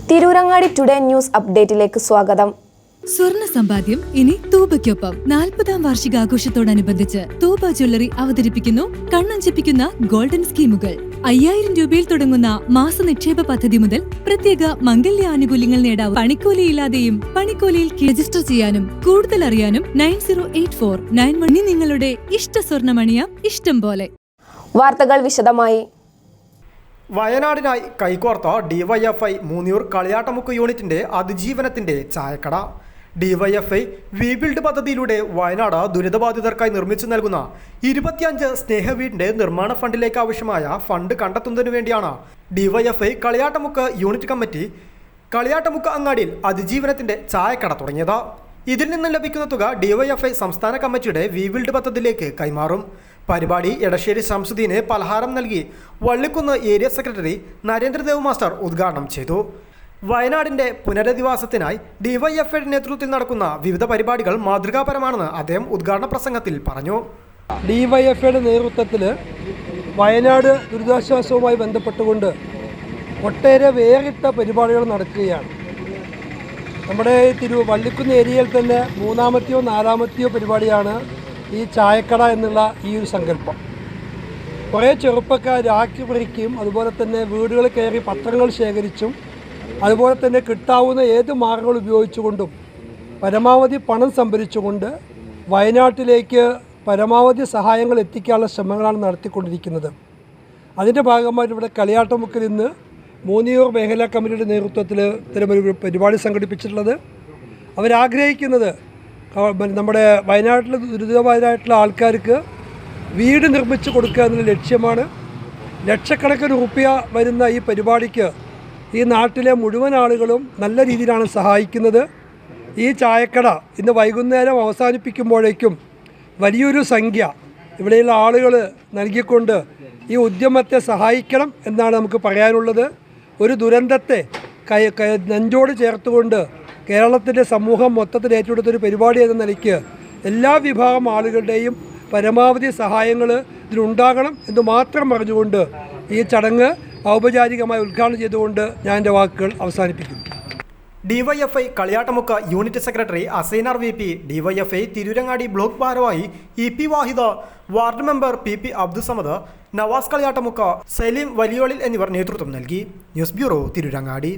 Tirurangadi today news അപ്ഡേറ്റിലേക്ക് സ്വാഗതം. സ്വർണ്ണ സമ്പാദ്യം ഇനി തൂബയ്ക്കൊപ്പം 40-ാം വാർഷികാഘോഷത്തോടനുബന്ധിച്ച് തൂബ ജ്വല്ലറി അവതരിപ്പിക്കുന്നു കണ്ണഞ്ചിപ്പിക്കുന്ന ഗോൾഡൻ സ്കീമുകൾ. 5000 രൂപയിൽ തുടങ്ങുന്ന മാസ നിക്ഷേപ പദ്ധതി മുതൽ പ്രത്യേക മംഗല്യ ആനുകൂല്യങ്ങൾ നേടാവും. പണിക്കൂലിയില്ലാതെയും പണിക്കൂലിയിൽ രജിസ്റ്റർ ചെയ്യാനും കൂടുതൽ അറിയാനും 908491 നിങ്ങളുടെ ഇഷ്ട സ്വർണ്ണമണിയാം ഇഷ്ടം പോലെ. വാർത്തകൾ വിശദമായി. വയനാടിനായി കൈകോർത്ത ഡിവൈഎഫ്ഐ മൂന്നിയൂർ കളിയാട്ടമുക്ക് യൂണിറ്റിന്റെ അതിജീവനത്തിന്റെ ചായക്കട. ഡിവൈഎഫ്ഐ വീബിൽഡ് പദ്ധതിയിലൂടെ വയനാട് ദുരിതബാധിതർക്കായി നിർമ്മിച്ചു നൽകുന്ന 25 സ്നേഹവീടിന്റെ നിർമ്മാണ ഫണ്ടിലേക്ക് ആവശ്യമായ ഫണ്ട് കണ്ടെത്തുന്നതിനു വേണ്ടിയാണ് DYFI Kaliyattamukku unit committee Kaliyattamukku അങ്ങാടിയിൽ അതിജീവനത്തിന്റെ ചായക്കട തുടങ്ങിയത്. ഇതിൽ നിന്ന് ലഭിക്കുന്ന തുക ഡിവൈഎഫ്ഐ സംസ്ഥാന കമ്മിറ്റിയുടെ വീബിൽഡ് പദ്ധതിയിലേക്ക് കൈമാറും. പരിപാടി എടശ്ശേരി ശംസുദ്ദീന് പലഹാരം നൽകി Vallikkunnu area secretary Narendradev master ഉദ്ഘാടനം ചെയ്തു. വയനാടിന്റെ പുനരധിവാസത്തിനായി ഡിവൈഎഫ്ഐയുടെ നേതൃത്വത്തിൽ നടക്കുന്ന വിവിധ പരിപാടികൾ മാതൃകാപരമാണെന്ന് അദ്ദേഹം ഉദ്ഘാടന പ്രസംഗത്തിൽ പറഞ്ഞു. ഡിവൈഎഫ്ഐയുടെ നേതൃത്വത്തിൽ വയനാട് ദുരിതാശ്വാസവുമായി ബന്ധപ്പെട്ടുകൊണ്ട് ഒട്ടേറെ വേറിട്ട പരിപാടികൾ നടക്കുകയാണ്. നമ്മുടെ വള്ളിക്കുന്ന് ഏരിയയിൽ തന്നെ 3-ാമത്തെയോ 4-ാമത്തെയോ പരിപാടിയാണ് ഈ ചായക്കട എന്നുള്ള ഈ ഒരു സങ്കല്പം. കുറേ ചെറുപ്പക്കാർ രാഖി പറിക്കും, അതുപോലെ തന്നെ വീടുകളിൽ കയറി പത്രങ്ങൾ ശേഖരിച്ചും അതുപോലെ തന്നെ കിട്ടാവുന്ന ഏത് മാർഗങ്ങൾ ഉപയോഗിച്ചുകൊണ്ടും പരമാവധി പണം സംഭരിച്ചുകൊണ്ട് വയനാട്ടിലേക്ക് പരമാവധി സഹായങ്ങൾ എത്തിക്കാനുള്ള ശ്രമങ്ങളാണ് നടത്തിക്കൊണ്ടിരിക്കുന്നത്. അതിൻ്റെ ഭാഗമായിട്ട് ഇവിടെ കളിയാട്ടമുക്കിൽ ഇന്ന് മൂന്നിയൂർ മേഖലാ കമ്മിറ്റിയുടെ നേതൃത്വത്തിൽ ഇത്തരമൊരു പരിപാടി സംഘടിപ്പിച്ചിട്ടുള്ളത്. അവരാഗ്രഹിക്കുന്നത് നമ്മുടെ വയനാട്ടിൽ ദുരിതബാധിതരായിട്ടുള്ള ആൾക്കാർക്ക് വീട് നിർമ്മിച്ച് കൊടുക്കുക എന്നുള്ള ലക്ഷ്യമാണ്. ലക്ഷക്കണക്കിന് റുപ്യ വരുന്ന ഈ പരിപാടിക്ക് ഈ നാട്ടിലെ മുഴുവൻ ആളുകളും നല്ല രീതിയിലാണ് സഹായിക്കുന്നത്. ഈ ചായക്കട ഇന്ന് വൈകുന്നേരം അവസാനിപ്പിക്കുമ്പോഴേക്കും വലിയൊരു സംഖ്യ ഇവിടെയുള്ള ആളുകൾ നൽകിക്കൊണ്ട് ഈ ഉദ്യമത്തെ സഹായിക്കണം എന്നാണ് നമുക്ക് പറയാനുള്ളത്. ഒരു ദുരന്തത്തെ നെഞ്ചോട് ചേർത്തുകൊണ്ട് കേരളത്തിൻ്റെ സമൂഹം മൊത്തത്തിൽ ഏറ്റെടുത്തൊരു പരിപാടി എന്ന നിലയ്ക്ക് എല്ലാ വിഭാഗം ആളുകളുടെയും പരമാവധി സഹായങ്ങൾ ഇതിലുണ്ടാകണം എന്ന് മാത്രം പറഞ്ഞുകൊണ്ട് ഈ ചടങ്ങ് ഔപചാരികമായി ഉദ്ഘാടനം ചെയ്തുകൊണ്ട് ഞാൻ എൻ്റെ വാക്കുകൾ അവസാനിപ്പിക്കുന്നു. DYFI Kaliyattamukku unit secretary Asainar VP, DYFI Tirurangadi block ഭാരവാഹി EP Wahid, ward member PP Abdussamad, Nawas Kaliyattamukku, Saleem Valiyolil എന്നിവർ നേതൃത്വം നൽകി. News bureau, Tirurangadi.